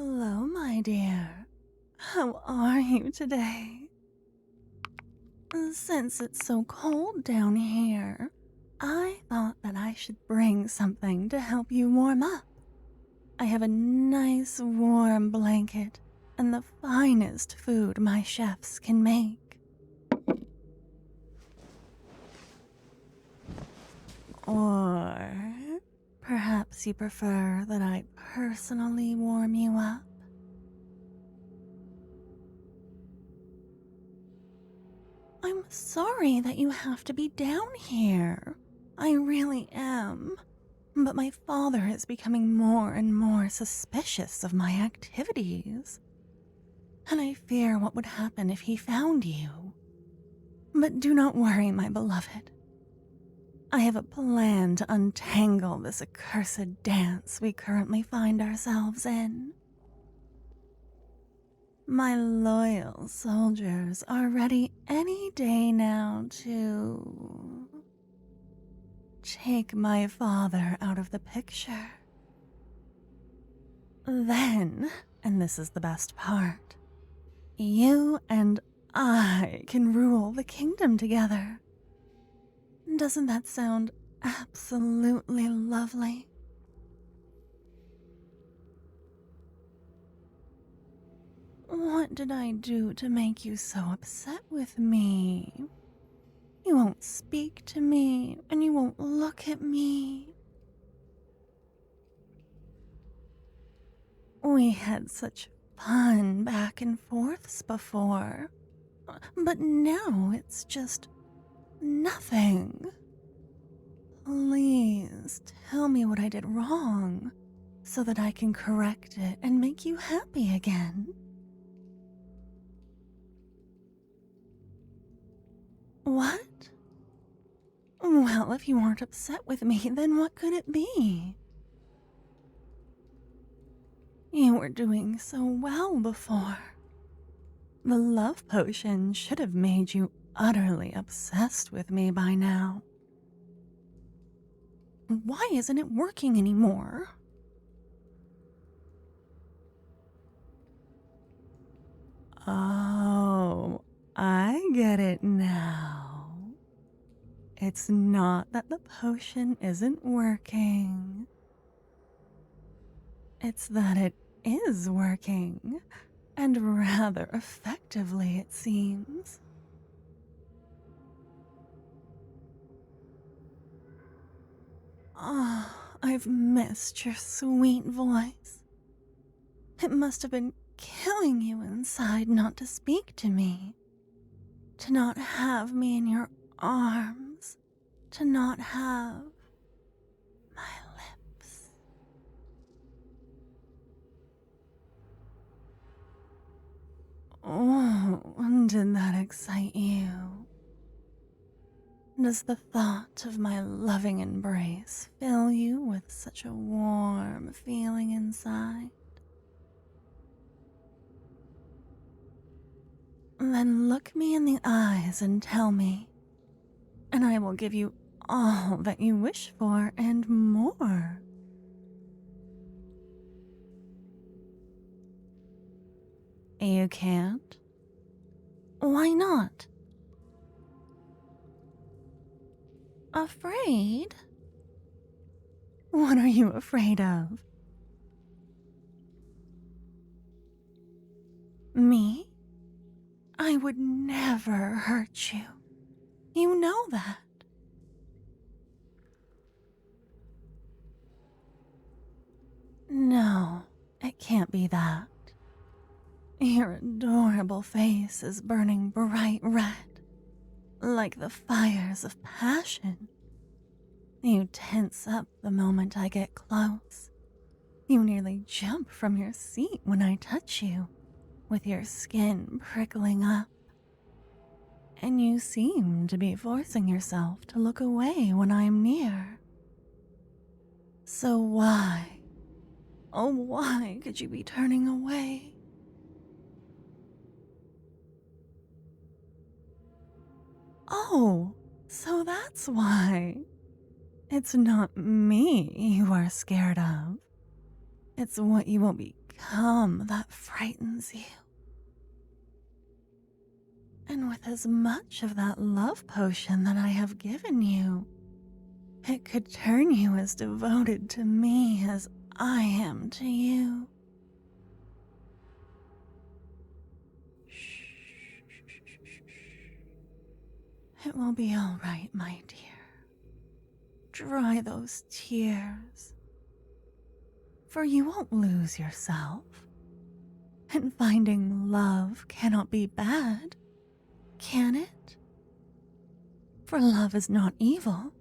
Hello, my dear. How are you today? Since it's so cold down here, I thought that I should bring something to help you warm up. I have a nice warm blanket and the finest food my chefs can make. Or perhaps you prefer that I personally warm you up? I'm sorry that you have to be down here. I really am. But my father is becoming more and more suspicious of my activities. And I fear what would happen if he found you. But do not worry, my beloved. I have a plan to untangle this accursed dance we currently find ourselves in. My loyal soldiers are ready any day now to take my father out of the picture. Then, and this is the best part, you and I can rule the kingdom together. Doesn't that sound absolutely lovely? What did I do to make you so upset with me? You won't speak to me, and you won't look at me. We had such fun back and forths before, but now it's just nothing. Please tell me what I did wrong so that I can correct it and make you happy again. What? Well, if you aren't upset with me, then what could it be? You were doing so well before. The love potion should have made you utterly obsessed with me by now. Why isn't it working anymore? Oh, I get it now. It's not that the potion isn't working. It's that it is working, and rather effectively, it seems. Oh, I've missed your sweet voice. It must have been killing you inside not to speak to me, to not have me in your arms, to not have my lips. Oh, did that excite you? Does the thought of my loving embrace fill you with such a warm feeling inside? Then look me in the eyes and tell me, and I will give you all that you wish for and more. You can't? Why not? Afraid? What are you afraid of? Me? I would never hurt you. You know that. No, it can't be that. Your adorable face is burning bright red, like the fires of passion. You tense up the moment I get close. You nearly jump from your seat when I touch you, with your skin prickling up. And you seem to be forcing yourself to look away when I'm near. So why, oh why could you be turning away? Oh, so that's why. It's not me you are scared of. It's what you will become that frightens you? And with as much of that love potion that I have given you, it could turn you as devoted to me as I am to you. Shh. It will be all right, my dear. Dry those tears, for you won't lose yourself. And finding love cannot be bad, can it? For love is not evil.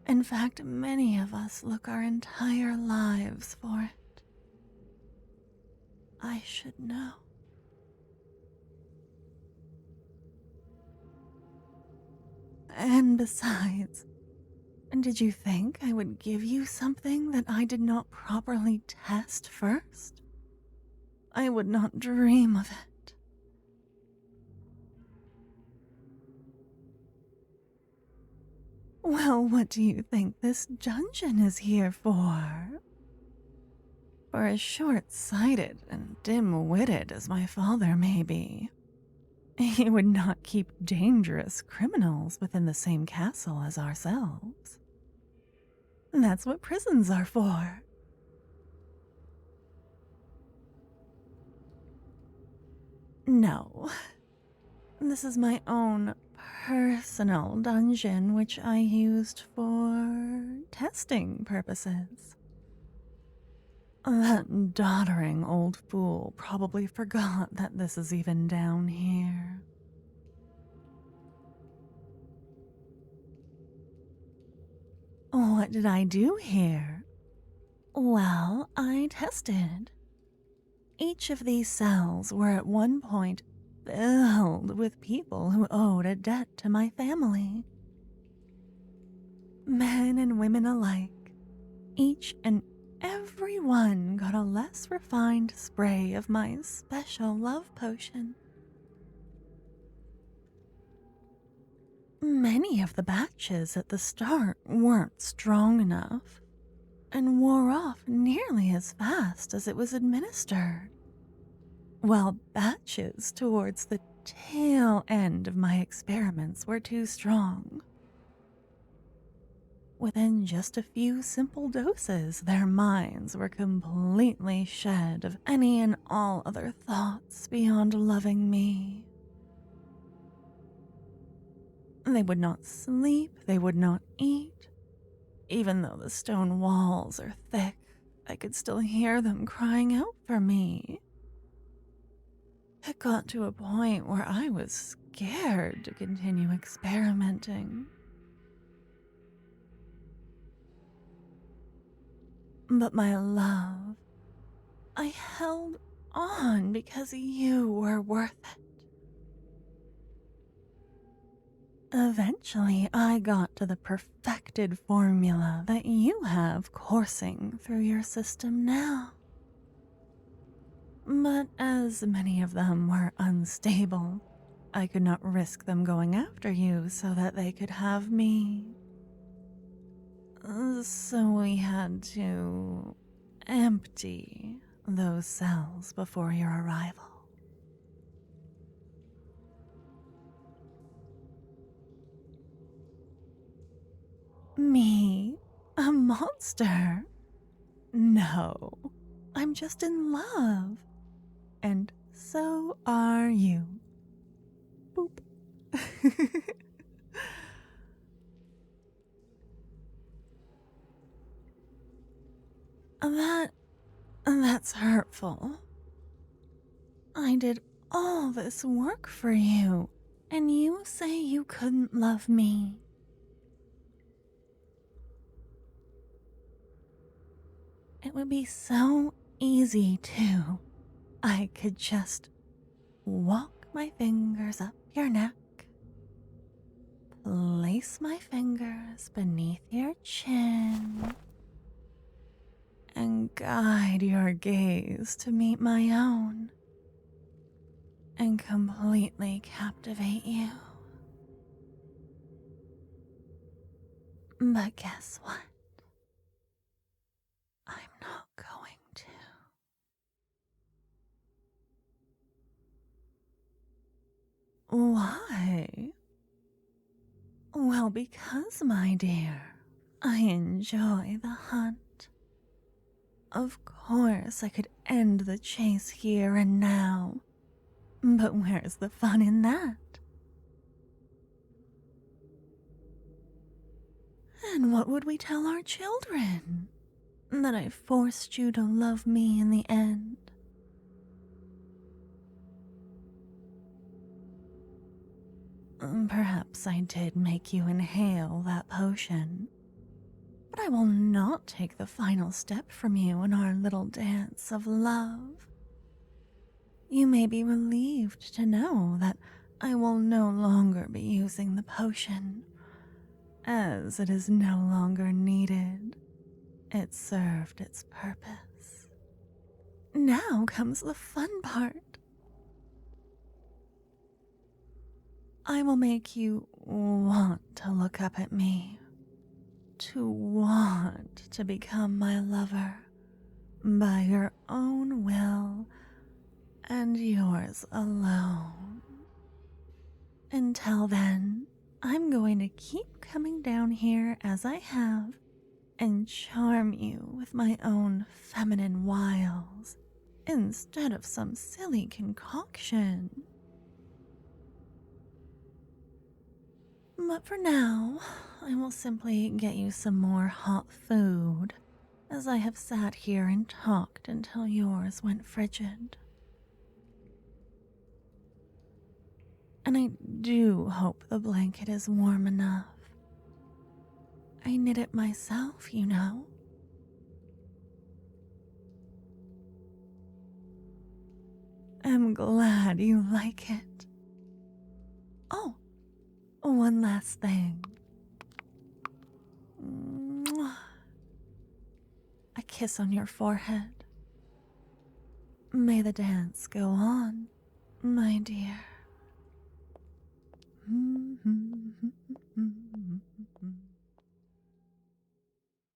In fact, many of us look our entire lives for it. I should know. And besides, did you think I would give you something that I did not properly test first? I would not dream of it. Well, what do you think this dungeon is here for? For as short-sighted and dim-witted as my father may be, he would not keep dangerous criminals within the same castle as ourselves. That's what prisons are for. No, this is my own personal dungeon, which I used for testing purposes. That doddering old fool probably forgot that this is even down here. What did I do here? Well, I tested. Each of these cells were at one point filled with people who owed a debt to my family. Men and women alike, each and every one got a less refined spray of my special love potion. Many of the batches at the start weren't strong enough and wore off nearly as fast as it was administered, while batches towards the tail end of my experiments were too strong. Within just a few simple doses, their minds were completely shed of any and all other thoughts beyond loving me. They would not sleep, they would not eat. Even though the stone walls are thick, I could still hear them crying out for me. It got to a point where I was scared to continue experimenting. But my love, I held on because you were worth it. Eventually, I got to the perfected formula that you have coursing through your system now. But as many of them were unstable, I could not risk them going after you so that they could have me. So we had to empty those cells before your arrival. Me? A monster? No, I'm just in love. And so are you. Boop. That's hurtful. I did all this work for you, and you say you couldn't love me. It would be so easy, too. I could just walk my fingers up your neck, place my fingers beneath your chin, and guide your gaze to meet my own, and completely captivate you. But guess what? I'm not going to. Why? Well, because, my dear, I enjoy the hunt. Of course, I could end the chase here and now, but where's the fun in that? And what would we tell our children? That I forced you to love me in the end? Perhaps I did make you inhale that potion, but I will not take the final step from you in our little dance of love. You may be relieved to know that I will no longer be using the potion, as it is no longer needed. It served its purpose. Now comes the fun part. I will make you want to look up at me, to want to become my lover by your own will and yours alone. Until then, I'm going to keep coming down here as I have and charm you with my own feminine wiles instead of some silly concoction. But for now, I will simply get you some more hot food, as I have sat here and talked until yours went frigid. And I do hope the blanket is warm enough. I knit it myself, you know. I'm glad you like it. Oh, one last thing. Mwah. A kiss on your forehead. May the dance go on, my dear.